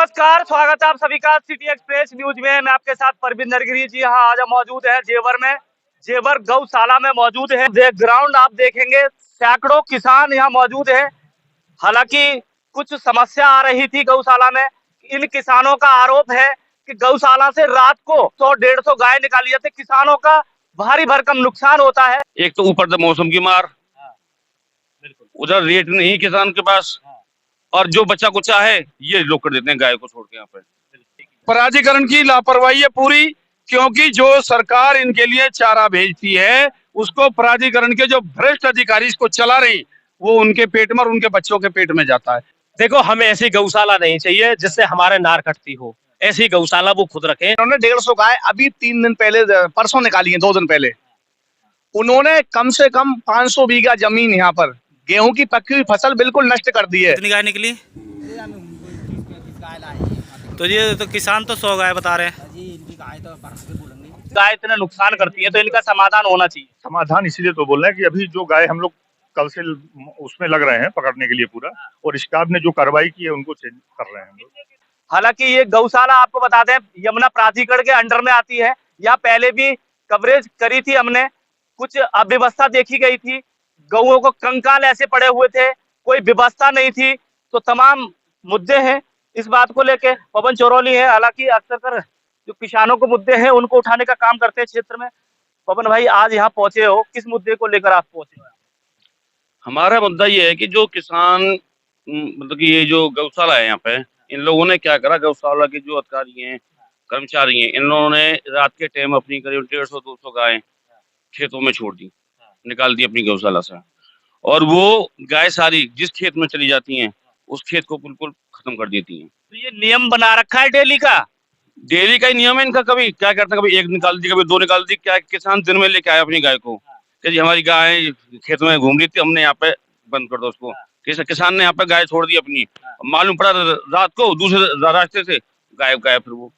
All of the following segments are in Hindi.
नमस्कार, स्वागत है आप सभी का सिटी एक्सप्रेस न्यूज में। मैं आपके साथ परवीन नरगिरी जी। हाँ, आज हम मौजूद है जेवर में, जेवर गौशाला में मौजूद है। ग्राउंड आप देखेंगे, सैकड़ों किसान यहाँ मौजूद है। हालांकि कुछ समस्या आ रही थी गौशाला में। इन किसानों का आरोप है कि गौशाला से रात को 100-150 गाय निकाली जाती, किसानों का भारी भरकम नुकसान होता है। एक तो ऊपर से मौसम की मार, उधर रेट नहीं किसान के पास, और जो बच्चा कुचा है ये लोग कर देते हैं गाय को छोड़ के। यहाँ पे प्राधिकरण की लापरवाही है पूरी, क्योंकि जो सरकार इनके लिए चारा भेजती है उसको प्राधिकरण के जो भ्रष्ट अधिकारी इसको चला रही, वो उनके पेट में और उनके बच्चों के पेट में जाता है। देखो, हमें ऐसी गौशाला नहीं चाहिए जिससे हमारे नार कटती हो। ऐसी गौशाला वो खुद रखें। उन्होंने 150 गाय अभी 3 दिन पहले, परसों निकाली है, 2 दिन पहले। उन्होंने कम से कम 500 बीघा जमीन यहाँ पर गेहूं की पकी हुई फसल बिल्कुल नष्ट कर दी है। कितनी गाय निकली? तो ये तो किसान तो 100 गाय बता रहे हैं। गाय इतना नुकसान करती है तो इनका समाधान होना चाहिए। समाधान इसीलिए तो बोल रहे हैं कि अभी जो गाय हम लोग कल से उसमें लग रहे हैं पकड़ने के लिए पूरा, और स्टाफ ने जो कार्रवाई की है उनको चेंज कर रहे हैं हम लोग। हालांकि ये गौशाला आपको बता दें यमुना प्राधिकरण के अंडर में आती है। यहाँ पहले भी कवरेज करी थी हमने, कुछ अव्यवस्था देखी गई थी। गौओं को कंकाल ऐसे पड़े हुए थे, कोई व्यवस्था नहीं थी। तो तमाम मुद्दे हैं इस बात को लेके। पवन चौरोली है, हालांकि अक्सर कर जो किसानों को मुद्दे हैं उनको उठाने का काम करते हैं क्षेत्र में। पवन भाई, आज यहाँ पहुंचे हो, किस मुद्दे को लेकर आप पहुंचे हो? हमारा मुद्दा ये है कि जो किसान, मतलब कि ये जो गौशाला है यहाँ पे, इन लोगों ने क्या करा, गौशाला के जो अधिकारी हैं, कर्मचारी हैं, इन लोगों ने रात के टाइम अपनी करीब 150-200 गाय खेतों में छोड़ दी, निकाल दी अपनी गौशाला से। और वो गाय सारी जिस खेत में चली जाती हैं उस खेत को बिल्कुल खत्म कर देती हैं। तो ये नियम बना रखा है डेली का? डेली का ही नियम है इनका। कभी क्या करते हैं, कभी एक निकाल दी, कभी 2 निकाल दी। क्या किसान दिन में लेके आए अपनी गाय को कि जी हमारी गाय खेत में घूम रही थी, हमने यहाँ पे बंद कर दो उसको। किसान ने यहाँ पे गाय छोड़ दी अपनी, मालूम पड़ा रात को दूसरे रास्ते से गायब गायब। फिर वो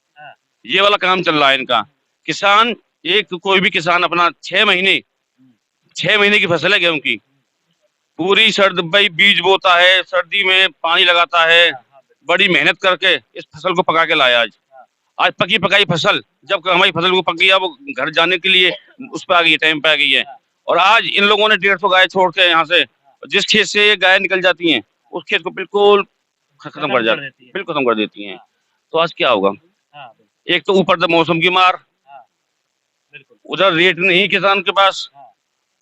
ये वाला काम चल रहा है इनका। किसान, एक कोई भी किसान अपना 6 महीने की फसल है गेहूं की, पूरी सर्द भाई बीज बोता है, सर्दी में पानी लगाता है, बड़ी मेहनत करके इस फसल को पका के लाया। आज पकी पकाई फसल, जब हमारी फसल को पक गया, वो घर जाने के लिए उस पर आ गई है, टाइम पे आ गई है। और आज इन लोगों ने 150 गाय छोड़ के यहाँ से, जिस खेत से ये गाय निकल जाती हैं उस खेत को बिल्कुल खत्म कर जाती है, बिल्कुल खत्म कर देती हैं। तो आज क्या होगा? एक तो ऊपर से मौसम की मार, उधर रेट नहीं किसान के पास,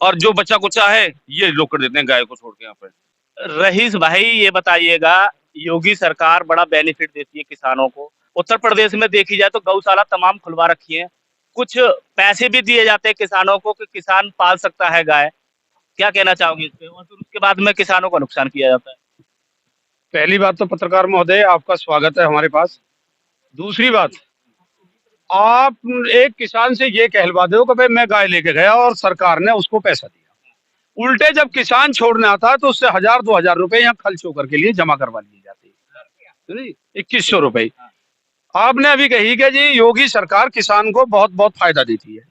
और जो बच्चा कुचा है ये लोग कर देते हैं गाय को छोड़ के। यहाँ पे रहीस भाई, ये बताइएगा, योगी सरकार बड़ा बेनिफिट देती है किसानों को। उत्तर प्रदेश में देखी जाए तो गौशाला तमाम खुलवा रखी है, कुछ पैसे भी दिए जाते हैं किसानों को कि किसान पाल सकता है गाय। क्या कहना चाहोगे इस पे? और फिर उसके बाद में किसानों का नुकसान किया जाता है। पहली बात तो पत्रकार महोदय, आपका स्वागत है हमारे पास। दूसरी बात, आप एक किसान से ये कहलवा दो कि भाई मैं गाय लेके गया और सरकार ने उसको पैसा दिया। उल्टे जब किसान छोड़ने आता है तो उससे 1000-2000 रुपए यहाँ खर्च होकर के लिए जमा करवा लिए जाते हैं, 2100 रुपए। आपने अभी कही कि जी योगी सरकार किसान को बहुत बहुत फायदा देती है।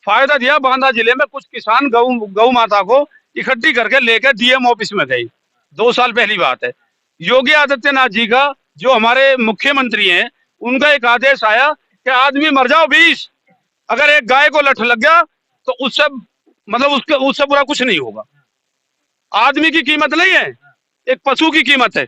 फायदा दिया, बांदा जिले में कुछ किसान गौ माता को इकट्ठी करके लेकर डीएम ऑफिस में गई, 2 साल पहली बात है। योगी आदित्यनाथ जी का, जो हमारे मुख्यमंत्री हैं, उनका एक आदेश आया कि आदमी मर जाओ 20, अगर एक गाय को लठ लग गया तो उससे मतलब उससे बुरा कुछ नहीं होगा। आदमी की कीमत नहीं है, एक पशु की कीमत है।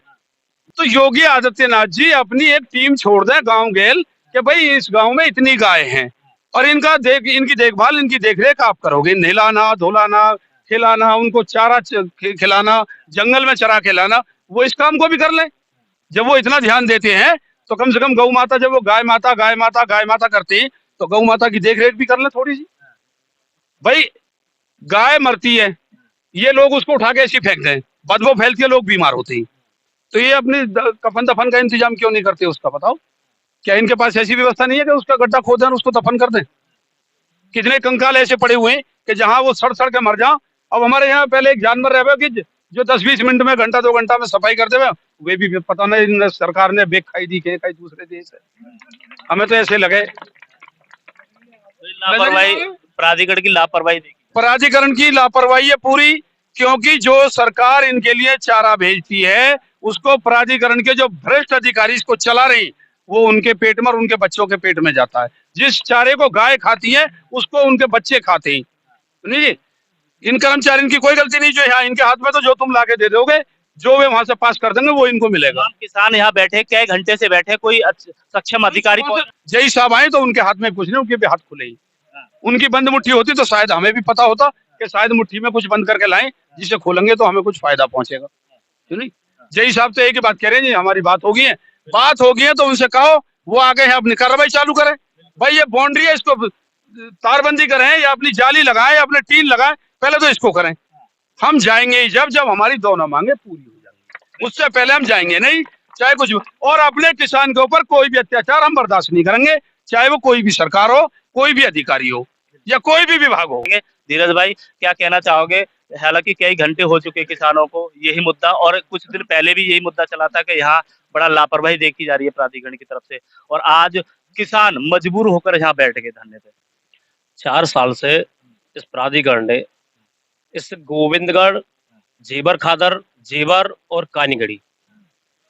तो योगी आदित्यनाथ जी अपनी एक टीम छोड़ दें गांव गेल कि भाई इस गांव में इतनी गाय हैं और इनकी देखभाल, इनकी देखरेख आप करोगे, नहलाना, धुलाना, खिलाना, उनको चारा खिलाना, जंगल में चरा खिलाना, वो इस काम को भी कर लें। जब वो इतना ध्यान देते हैं तो कम से कम गौ माता, जब वो गाय माता करती है तो गौ माता की देखरेख भी कर ले थोड़ी सी। भाई गाय मरती है, ये लोग उसको उठा के ऐसी फेंक दें, बदबू फैलती है, लोग बीमार होते हैं। तो ये अपनी कफन दफन का इंतजाम क्यों नहीं करते उसका? बताओ, क्या इनके पास ऐसी व्यवस्था नहीं है कि उसका गड्ढा खोदें और उसको दफन कर दें? कितने कंकाल ऐसे पड़े हुए हैं कि जहां वो सड़ सड़ के मर जाओ। अब हमारे यहाँ पहले एक जानवर रहे कि जो 10-20 मिनट में, घंटा 2 घंटा में सफाई कर देवे, वे भी पता नहीं सरकार ने बेख खाई दी के दूसरे देश है। हमें तो ऐसे लगे लापरवाही, प्राधिकरण की लापरवाही देखी। प्राधिकरण की लापरवाही है पूरी, क्योंकि जो सरकार इनके लिए चारा भेजती है उसको प्राधिकरण के जो भ्रष्ट अधिकारी इसको चला रही, वो उनके पेट में और उनके बच्चों के पेट में जाता है। जिस चारे को गाय खाती है उसको उनके बच्चे खाते हैं। नहीं जी, इन कर्मचारी इनकी कोई गलती नहीं, जो यहाँ इनके हाथ में तो जो तुम लाके दे दोगे, जो वे वहां से पास कर देंगे वो इनको मिलेगा। तमाम किसान यहाँ बैठे, कई घंटे से बैठे, कोई सक्षम अधिकारी को जय साहब आए तो उनके हाथ में कुछ नहीं, उनके भी हाथ खुले ही। उनकी बंद मुट्ठी होती तो शायद हमें भी पता होता कि शायद मुट्ठी में कुछ बंद करके लाएं, जिसे खोलेंगे तो हमें कुछ फायदा पहुंचेगा। नहीं, जय साहब तो एक ही बात कह रहे हैं जी, हमारी बात होगी है तो उनसे कहो वो आगे है अपनी कार्रवाई चालू करें। भाई ये बाउंड्री है, इसको तारबंदी करें या अपनी जाली लगाएं या अपने टीन लगाएं, पहले तो इसको करें। हम जाएंगे ही जब हमारी दोनों मांगे पूरी हो जाएंगी, उससे पहले हम जाएंगे नहीं, चाहे कुछ। और अपने किसान के ऊपर कोई भी अत्याचार हम बर्दाश्त नहीं करेंगे, चाहे वो कोई भी सरकार हो, कोई भी अधिकारी हो या कोई भी विभाग हो। धीरज भाई क्या कहना चाहोगे? हालांकि कई घंटे हो चुके किसानों को यही मुद्दा, और कुछ दिन पहले भी यही मुद्दा चला था कि यहाँ बड़ा लापरवाही देखी जा रही है प्राधिकरण की तरफ से, और आज किसान मजबूर होकर यहाँ बैठ गए धरने पे। 4 साल से इस प्राधिकरण ने इस गोविंदगढ़, जेबर खादर, जेबर और कानीगढ़ी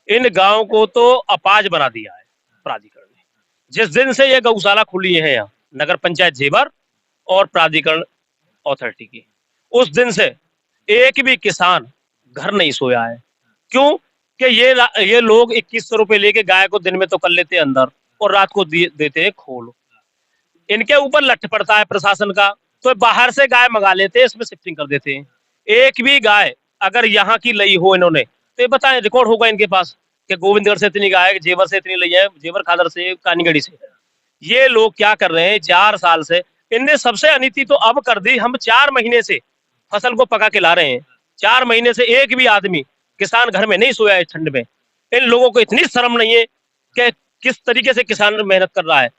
इन गांवों को तो अपाज बना दिया है प्राधिकरण ने। जिस दिन से ये गौशाला खुली है यहाँ नगर पंचायत जेबर और प्राधिकरण अथॉरिटी की, उस दिन से एक भी किसान घर नहीं सोया है। क्यों? कि ये लोग 2100 रुपए लेके गाय को दिन में तो कर लेते हैं अंदर और रात को देते हैं खोल। इनके ऊपर लठ पड़ता है प्रशासन का, तो बाहर से गाय मंगा लेते हैं, इसमें शिफ्टिंग कर देते हैं। एक भी गाय अगर यहाँ की लई हो इन्होंने तो ये बताएं, रिकॉर्ड होगा इनके पास कि गोविंदगढ़ से इतनी गाय, जेवर से इतनी लई है, जेवर खादर से, कानीगढ़ी से। ये लोग क्या कर रहे हैं 4 साल से? इनने सबसे अनीति तो अब कर दी, हम 4 महीने से फसल को पका के ला रहे हैं, 4 महीने से एक भी आदमी किसान घर में नहीं सोया है ठंड में। इन लोगों को इतनी शर्म नहीं है कि किस तरीके से किसान मेहनत कर रहा है।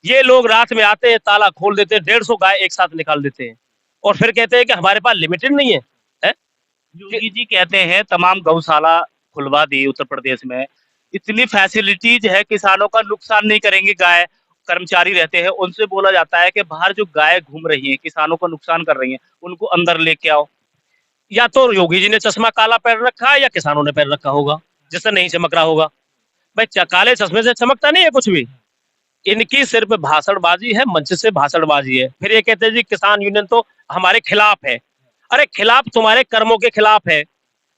ये लोग रात में आते हैं, ताला खोल देते हैं, 150 गाय एक साथ निकाल देते हैं और फिर कहते हैं कि हमारे पास लिमिटेड नहीं है। योगी जी कहते हैं तमाम गौशाला खुलवा दी उत्तर प्रदेश में, इतनी फैसिलिटीज है, किसानों का नुकसान नहीं करेंगे। गाय कर्मचारी रहते हैं, उनसे बोला जाता है कि बाहर जो गाय घूम रही हैं किसानों को नुकसान कर रही हैं, उनको अंदर लेके आओ। या तो योगी जी ने चश्मा काला पहन रखा है या किसानों ने पहन रखा होगा जिससे नहीं चमक रहा होगा। भाई काले चश्मे से चमकता नहीं है कुछ भी। इनकी सिर्फ भाषणबाजी है, मंच से भाषणबाजी है। फिर ये कहते हैं जी किसान यूनियन तो हमारे खिलाफ है। अरे खिलाफ तुम्हारे कर्मों के खिलाफ है।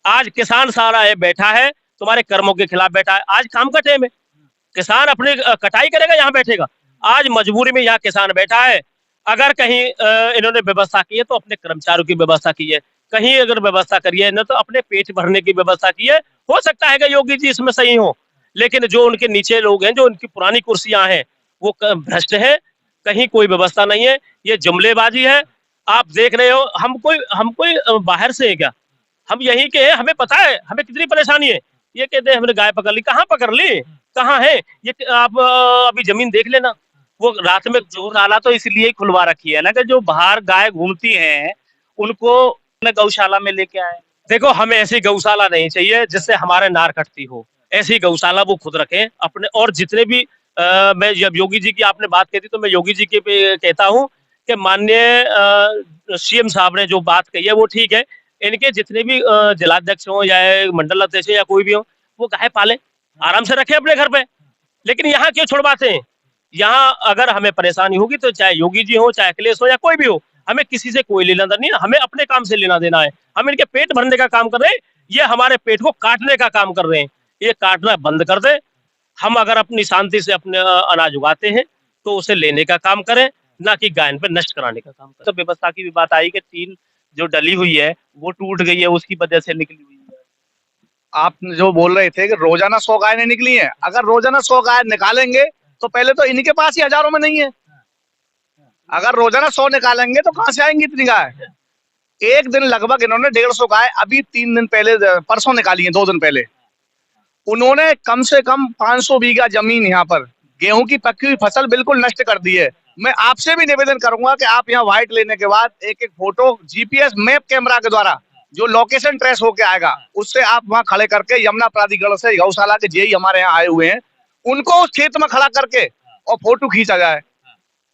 आज किसान सारा है बैठा है, तुम्हारे कर्मों के खिलाफ बैठा है। आज काम का टाइम है, किसान अपनी कटाई करेगा, यहाँ बैठेगा। आज मजबूरी में यहाँ किसान बैठा है। अगर कहीं इन्होंने व्यवस्था की है तो अपने कर्मचारियों की व्यवस्था की है, कहीं अगर व्यवस्था करी है ना तो अपने पेट भरने की व्यवस्था की है। हो सकता है कि योगी जी इसमें सही हो, लेकिन जो उनके नीचे लोग हैं, जो उनकी पुरानी कुर्सियां हैं, वो भ्रष्ट है। कहीं कोई व्यवस्था नहीं है, ये जुमलेबाजी है। आप देख रहे हो, हम कोई बाहर से है क्या? हम यहीं के हैं, हमें पता है हमें कितनी परेशानी है। ये कहते हैं हमने गाय पकड़ ली, कहाँ पकड़ ली, कहाँ है ये? आप अभी जमीन देख लेना। वो रात में गौशाला तो इसलिए ही खुलवा रखी है ना कि जो बाहर गाय घूमती हैं उनको गौशाला में लेके आए। देखो, हमें ऐसी गौशाला नहीं चाहिए जिससे हमारे नार कटती हो। ऐसी गौशाला वो खुद रखें अपने। और जितने भी मैं जब योगी जी की आपने बात कही थी तो मैं योगी जी के पे कहता हूँ कि माननीय सीएम साहब ने जो बात कही है वो ठीक है। इनके जितने भी जिलाध्यक्ष हो या मंडल अध्यक्ष या कोई भी हो, वो गाय पाले, आराम से रखे अपने घर पे। लेकिन यहाँ क्यों छुड़वाते हैं? यहाँ अगर हमें परेशानी होगी तो चाहे योगी जी हो, चाहे अखिलेश हो या कोई भी हो, हमें किसी से कोई लेना देना नहीं है। हमें अपने काम से लेना देना है। हम इनके पेट भरने का काम कर रहे हैं, ये हमारे पेट को काटने का काम कर रहे हैं। ये काटना बंद कर दे। हम अगर अपनी शांति से अपने अनाज उगाते हैं तो उसे लेने का काम करें, ना कि गायन पे नष्ट कराने का काम करें। तो व्यवस्था की भी बात आई कि टीन जो डली हुई है वो टूट गई है, उसकी वजह से निकली हुई है। आप जो बोल रहे थे कि रोजाना 100 गाय नहीं निकली है, अगर रोजाना 100 गाय निकालेंगे तो पहले तो इन्हीं के पास ही हजारों में नहीं है। अगर रोजाना 100 निकालेंगे तो कहां से आएंगी इतनी गाय? एक दिन लगभग इन्होंने 150 गाय अभी 3 दिन पहले, परसों निकाली है, 2 दिन पहले। उन्होंने कम से कम 500 बीघा जमीन यहाँ पर गेहूं की पकी हुई फसल बिल्कुल नष्ट कर दी है। मैं आपसे भी निवेदन करूंगा कि आप यहाँ व्हाइट लेने के बाद एक एक फोटो जीपीएस मैप कैमरा के द्वारा जो लोकेशन ट्रेस होके आएगा उससे आप वहां खड़े करके, यमुना प्राधिकरण से गौशाला के जेई हमारे यहाँ आए हुए हैं, उनको उस खेत में खड़ा करके और फोटो खींचा जाए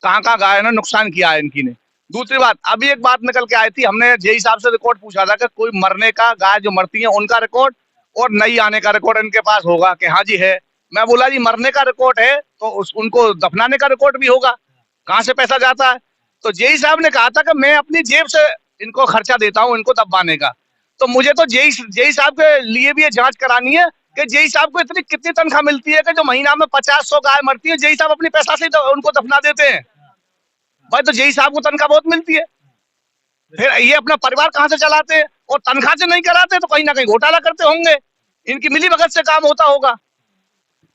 कहाँ गाय ने नुकसान किया है इनकी ने। दूसरी बात, अभी एक बात निकल के आई थी, हमने जेई साहब से रिकॉर्ड पूछा था कि कोई मरने का, गाय जो मरती है उनका रिकॉर्ड और नई आने का रिकॉर्ड इनके पास होगा कि हाँ जी है। मैं बोला जी मरने का रिकॉर्ड है तो उनको दफनाने का रिकॉर्ड भी होगा, कहाँ से पैसा जाता है? तो जेई साहब ने कहा था कि मैं अपनी जेब से इनको खर्चा देता हूँ इनको दफनाने का। तो मुझे तो जेई साहब के लिए भी ये जांच करानी है कि जेई साहब को इतनी कितनी तनख्वाह मिलती है कि जो महीना में 50-100 गाय मरती है, जेई साहब अपनी पैसा से उनको दफना देते हैं। भाई तो जेई साहब को तनख्वाह बहुत मिलती है, फिर ये अपना परिवार कहाँ से चलाते हैं? और तनख्वाह से नहीं कराते तो कहीं ना कहीं घोटाला करते होंगे, इनकी मिली भगत से काम होता होगा।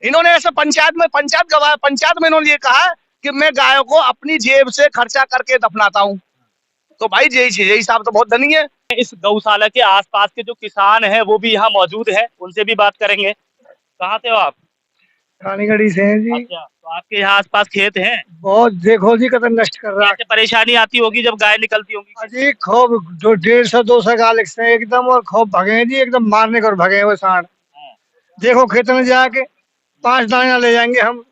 इन्होंने ऐसे पंचायत में इन्होंने ये कहा कि मैं गायों को अपनी जेब से खर्चा करके दफनाता हूँ। तो भाई जेई साहब तो बहुत धनी है। इस गौशाला के आसपास के जो किसान हैं वो भी यहाँ मौजूद है, उनसे भी बात करेंगे। कहाँ से हो आप? कानीगढ़ी से हैं जी। अच्छा, तो आपके यहाँ आसपास खेत हैं? बहुत देखो जी कितना नष्ट कर रहा कैसे परेशानी आती होगी जब गाय निकलती होगी? है जी। खूब जो 150-200 गाल से एकदम और खूब भगे हैं जी, एकदम मारने को भगे हैं वो सांड। देखो खेत में जाके 5 दाना ले जाएंगे हम,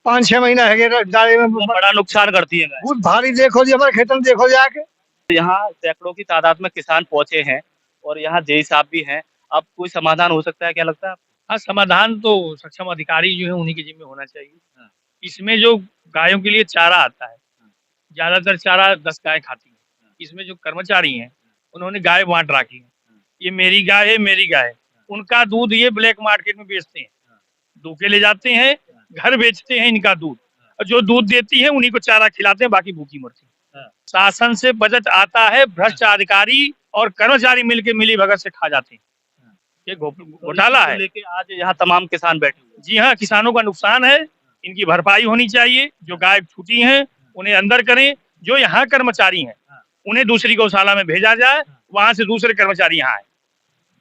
5-6 महीना है डाले में वो बड़ा नुकसान करती है गाय। बहुत भारी। देखो जी हमारे खेत में देखो जाके। यहाँ सैकड़ों की तादाद में किसान पहुंचे हैं और यहाँ जेई साहब भी हैं। अब कोई समाधान हो सकता है, क्या लगता है आपको? हाँ, समाधान तो सक्षम अधिकारी जो है उन्हीं के जिम्मे होना चाहिए। इसमें जो गायों के लिए चारा आता है, ज्यादातर चारा 10 गाय खाती है। इसमें जो कर्मचारी हैं उन्होंने गाय बांट रखी है, ये मेरी गाय है, मेरी गाय है। उनका दूध ये ब्लैक मार्केट में बेचते हैं, धोखे ले जाते हैं, घर बेचते हैं इनका दूध, और जो दूध देती है उन्हीं को चारा खिलाते हैं, बाकी भूखी मरती है। शासन से बजट आता है, भ्रष्ट अधिकारी और कर्मचारी मिलके मिली भगत से खा जाते हैं। ये घोटाला है। लेके आज यहाँ तमाम किसान बैठे हुए हैं। जी हाँ, किसानों का नुकसान है, इनकी भरपाई होनी चाहिए। जो गाय छूटी हैं उन्हें अंदर करें, जो यहाँ कर्मचारी हैं उन्हें दूसरी गौशाला में भेजा जाए, वहां से दूसरे कर्मचारी यहाँ आए।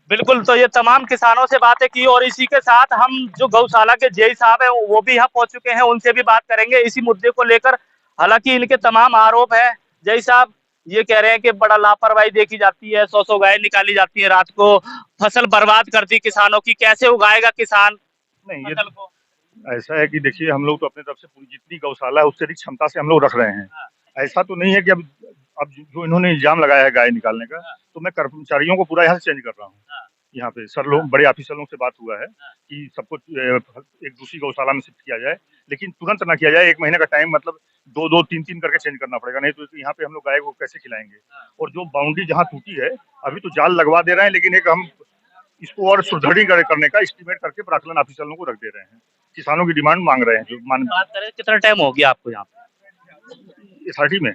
बिल्कुल, तो ये तमाम किसानों से बातें की और इसी के साथ हम जो गौशाला के जेई साहब है वो भी यहाँ पहुंच चुके हैं, उनसे भी बात करेंगे इसी मुद्दे को लेकर। हालांकि इनके तमाम आरोप है। जेई साहब ये कह रहे हैं कि बड़ा लापरवाही देखी जाती है, 100 गाय निकाली जाती है रात को, फसल बर्बाद करती किसानों की। कैसे उगाएगा किसान नहीं, फसल को? ऐसा है कि देखिए हम लोग तो अपने तरफ से पूरी जितनी गौशाला है उससे अधिक क्षमता से हम लोग रख रहे हैं। ऐसा तो नहीं है कि अब जो इन्होंने इल्जाम लगाया है गाय निकालने का, तो मैं कर्मचारियों को पूरा यहाँ से चेंज कर रहा हूँ। यहाँ पे सर लोग, बड़े ऑफिसर लोगों से बात हुआ है कि सबको एक दूसरी गौशाला में शिफ्ट किया जाए, लेकिन तुरंत ना किया जाए। 1 महीने का टाइम, मतलब 2-2, 3-3 करके चेंज करना पड़ेगा, नहीं तो यहाँ पे हम लोग गाय को कैसे खिलाएंगे। और जो बाउंड्री जहाँ टूटी है अभी तो जाल लगवा दे रहे हैं, लेकिन एक हम इसको और सुदृढ़ीकरण करने का एस्टीमेट करके प्राक्कलन ऑफिसरों को रख दे रहे हैं। किसानों की डिमांड मांग रहे हैं। जो बात करें कितना टाइम हो गया आपको यहाँ पे? 30 में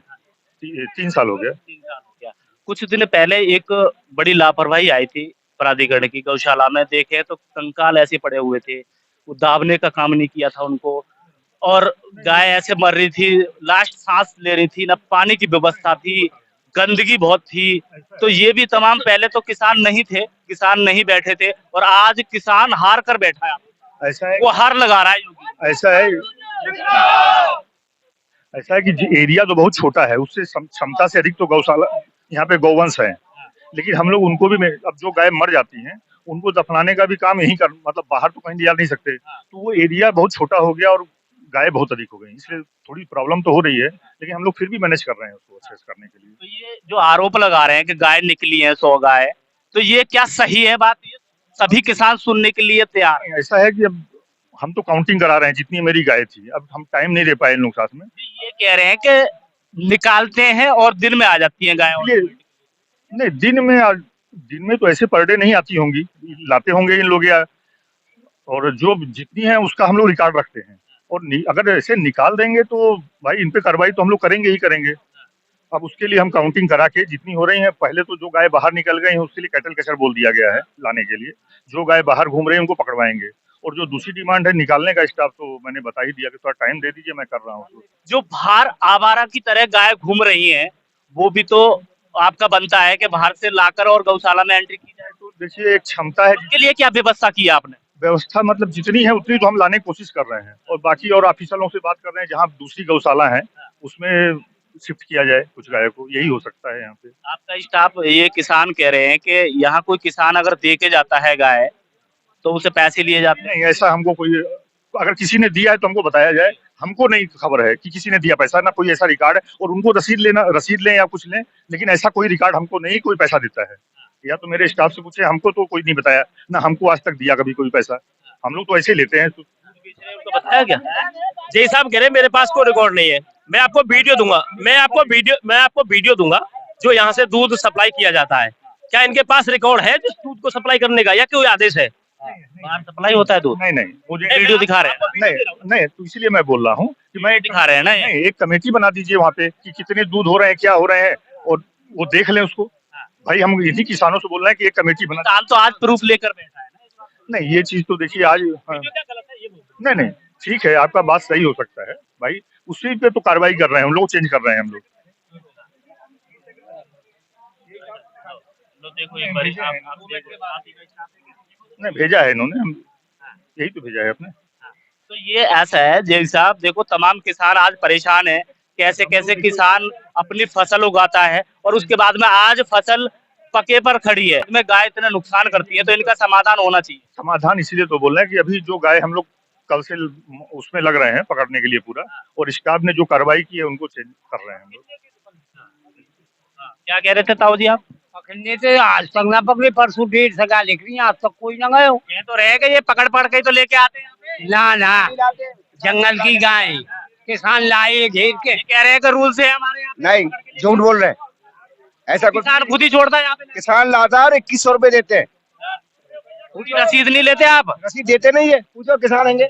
3 साल हो गया। 3 साल हो गया। कुछ दिन पहले एक बड़ी लापरवाही आई थी प्राधिकरण की गौशाला में। देखे तो कंकाल ऐसे पड़े हुए थे, वो दाबने का काम नहीं किया था उनको, और गाय ऐसे मर रही थी, लास्ट सांस ले रही थी, ना पानी की व्यवस्था थी, गंदगी बहुत थी। तो ये भी तमाम, पहले तो किसान नहीं थे, किसान नहीं बैठे थे, और आज किसान हार कर बैठा है। ऐसा है, वो हार लगा रहा है योगी। ऐसा है कि एरिया तो बहुत छोटा है, उससे क्षमता से अधिक तो गौशाला यहाँ पे गौवंश है, लेकिन हम लोग उनको भी, अब जो गाय मर जाती हैं उनको दफनाने का भी काम यही कर, मतलब बाहर तो कहीं ले जा नहीं सकते, तो वो एरिया बहुत छोटा हो गया और गाय बहुत अधिक हो गई, इसलिए थोड़ी प्रॉब्लम तो हो रही है, लेकिन हम लोग फिर भी मैनेज कर रहे हैं उसको एक्सेस करने के लिए। तो ये जो आरोप लगा रहे हैं कि गाय निकली है 100 गाय, तो ये क्या सही है बात? ये सभी किसान सुनने के लिए तैयार है। ऐसा है कि अब हम तो काउंटिंग करा रहे हैं जितनी मेरी गाय थी, अब हम टाइम नहीं दे पाए इन लोग साथ में। ये कह रहे हैं कि निकालते हैं और दिन में आ जाती हैं गाय। नहीं, दिन में तो ऐसे पर डे नहीं आती होंगी, लाते होंगे इन लोग, या और जो जितनी है उसका हम लोग रिकॉर्ड रखते हैं, और अगर ऐसे निकाल देंगे तो भाई इन पे कार्रवाई तो हम लोग करेंगे ही करेंगे। अब उसके लिए हम काउंटिंग करा के जितनी हो रही है, पहले तो जो गाय बाहर निकल गई है उसके लिए कैटल कैचर बोल दिया गया है लाने के लिए, जो गाय बाहर घूम रहे हैं उनको पकड़वाएंगे, और जो दूसरी डिमांड है निकालने का स्टाफ, तो मैंने बता ही दिया कि थोड़ा टाइम दे दीजिए, मैं कर रहा हूँ। जो बाहर आवारा की तरह गाय घूम रही हैं, वो भी तो आपका बनता है कि बाहर से लाकर और गौशाला में एंट्री की जाए। तो देखिए एक क्षमता है, उसके लिए क्या व्यवस्था की आपने? व्यवस्था मतलब जितनी है उतनी तो हम लाने की कोशिश कर रहे हैं, और बाकी और ऑफिसरों से बात कर रहे हैं जहाँ दूसरी गौशाला है उसमें शिफ्ट किया जाए कुछ गायों को, यही हो सकता है यहाँ पे। आपका स्टाफ, ये किसान कह रहे हैं कि यहाँ कोई किसान अगर दे के जाता है गाय तो उसे पैसे लिए जाते हैं। नहीं, ऐसा हमको कोई, अगर किसी ने दिया है तो हमको बताया जाए, हमको नहीं खबर है कि किसी ने दिया पैसा, ना कोई ऐसा रिकॉर्ड है। और उनको रसीद लें या कुछ लें, लेकिन ऐसा कोई रिकॉर्ड हमको नहीं कोई पैसा देता है। या तो मेरे स्टाफ से पूछे, हमको तो कोई नहीं बताया, ना हमको आज तक दिया कभी कोई पैसा। हम लोग तो ऐसे ही लेते हैं। उनको बताया क्या? जय साहब कह रहे मेरे पास कोई रिकॉर्ड नहीं है। मैं आपको वीडियो दूंगा, मैं आपको वीडियो दूंगा जो यहाँ से दूध सप्लाई किया जाता है। क्या इनके पास रिकॉर्ड है जो दूध को सप्लाई करने का, या कोई आदेश है? बाहर सप्लाई होता है दूध? नहीं, मुझे वीडियो दिखा रहे हैं। नहीं, तो इसीलिए मैं बोल रहा हूँ कि मैं दिखा रहे हैं ना। नहीं, एक कमेटी बना दीजिए वहाँ पे कि कितने दूध हो रहे हैं, क्या हो रहे हैं, और वो देख लें उसको। भाई हम इन्हीं किसानों से बोल रहे हैं कि एक कमेटी बना। किसान तो आज प्रूफ लेकर बैठा है ना। नहीं, ये चीज तो देखिए आज क्या गलत है ये बोल? नहीं, ठीक है, आपका बात सही हो सकता है भाई, उसी पे तो कार्रवाई कर रहे हैं हम लोग, चेंज कर रहे हैं हम लोग। देखो एक बार नहीं, भेजा है इन्होंने, हम यही तो भेजा है अपने। तो ये ऐसा है जय साहब, देखो तमाम किसान आज परेशान है। कैसे कैसे किसान अपनी फसल उगाता है और उसके बाद में आज फसल पके पर खड़ी है, इसमें गाय इतना नुकसान करती है, तो इनका समाधान होना चाहिए। समाधान इसीलिए तो बोल रहे हैं कि अभी जो गाय हम लोग कल से उसमें लग रहे हैं पकड़ने के लिए पूरा, और स्टाफ ने जो कार्रवाई की है उनको चेंज कर रहे हैं हम लोग। क्या कह रहे थे ताऊ जी आप? पकड़ने से आज तक ना पकड़े, परसों 1.5 गाय लिख रही है, आज तक कोई ना गए हो। ये तो रहेगा, ये पकड़ के तो लेके आते हैं। ना जंगल की गाय किसान लाए घेर के। कह रहे हैं कि रूल से है हमारे यहाँ। नहीं, झूठ बोल रहे हैं, ऐसा कुछ किसान खुद ही छोड़ता है यहाँ पे, किसान लाता है और 2100 रुपए देते हैं, रसीद नहीं लेते आप? रसीद देते नहीं है, पूछो किसान लेंगे।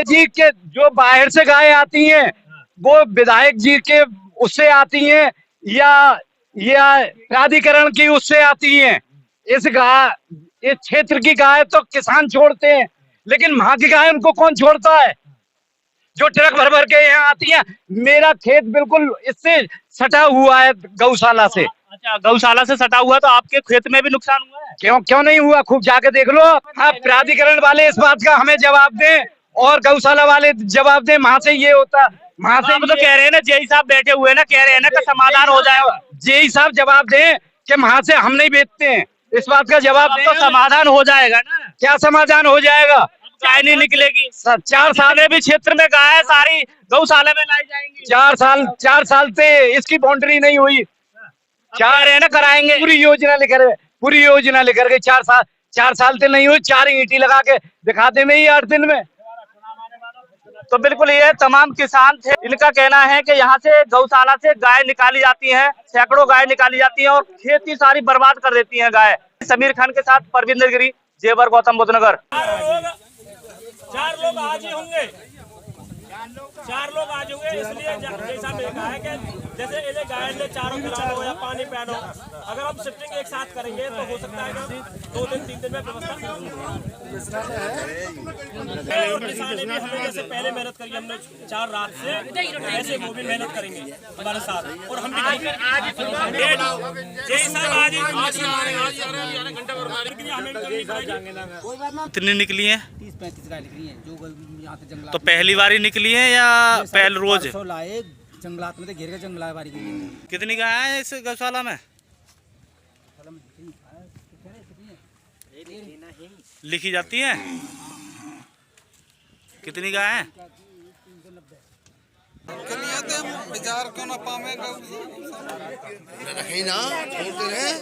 जी के जो बाहर से गाय आती हैं वो विधायक जी के उससे आती हैं या प्राधिकरण की उससे आती हैं। इस क्षेत्र की गाय तो किसान छोड़ते हैं, लेकिन वहां की गाय उनको कौन छोड़ता है जो ट्रक भर के यहाँ आती है। मेरा खेत बिल्कुल इससे सटा हुआ है गौशाला से। अच्छा, गौशाला से सटा हुआ, तो आपके खेत में भी नुकसान हुआ है? क्यों नहीं हुआ, खूब जाके देख लो। हाँ, प्राधिकरण वाले इस बात का हमें जवाब दें और गौशाला वाले जवाब दें, वहां से ये होता, वहां से आप तो कह रहे हैं ना, जेई साहब बैठे हुए ना, कह रहे हैं ना कि समाधान हो जाएगा। जेई साहब जवाब दें कि वहां से हम नहीं बेचते हैं, इस बात का जवाब दें। तो समाधान हो जाएगा ना? क्या समाधान हो जाएगा? चाय नहीं निकलेगी। 4 साल भी क्षेत्र में गाय सारी गौशाला में लाई जाएंगी। 4 साल से इसकी बाउंड्री नहीं हुई। चार है ना, कराएंगे। पूरी योजना लेकर के 4 साल से नहीं हुई। 4 ईंटी लगा के दिखाते नहीं 8 दिन में। तो बिल्कुल ये तमाम किसान थे, इनका कहना है कि यहाँ से गौशाला से गाय निकाली जाती है, सैकड़ों गाय निकाली जाती है और खेती सारी बर्बाद कर देती है गाय। समीर खान के साथ परविंदर गिरी, जेवर, गौतम बुद्ध नगर। 4 लोग आज ही होंगे, 4 लोग आज होंगे, इसलिए जैसा मैंने कहा है कि जैसे इन्हें गाय ने चारों खिलानो या पानी पिलानो, अगर हम शिफ्टिंग एक साथ करेंगे तो हो सकता है कि 2 दिन 3 दिन में व्यवस्था। और किसान ने भी हमें जैसे पहले मेहनत करी, हमने 4 रात से, ऐसे वो भी मेहनत करेंगे हमारे साथ। और हम भी करेंगे आज कितनी निकली है? 30-35 गाय निकली हैं जो यहाँ से जंगलात। तो पहली बारी निकली है या पहले रोज? लाए जंगलात में घेर के जंगलात बारी की। कितनी गाय है इस गौशाला में? लिखी जाती है? कितनी गाय है? क्यों ना पावे रखे ना, छोड़ते रहे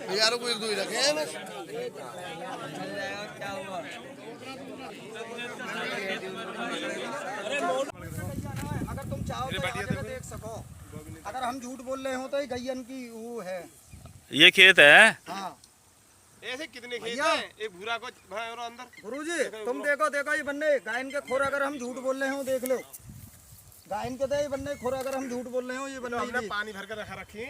बेचारों को, 1-2 ही रखे हैं बस। क्या हुआ? अगर तुम चाहो तो देख सको, अगर हम झूठ बोल रहे हो तो ये गैयन की वो है, ये खेत है। हाँ ऐसे कितने खेत हैं? एक भूरा को और अंदर। गुरुजी तुम देखो ये बन्ने गायन के खोर, अगर हम झूठ बोल रहे हो देख लो, गायन के दे बन्ने खोर, अगर हम झूठ बोल रहे हो ये बन्ने हमने पानी भर के रखी।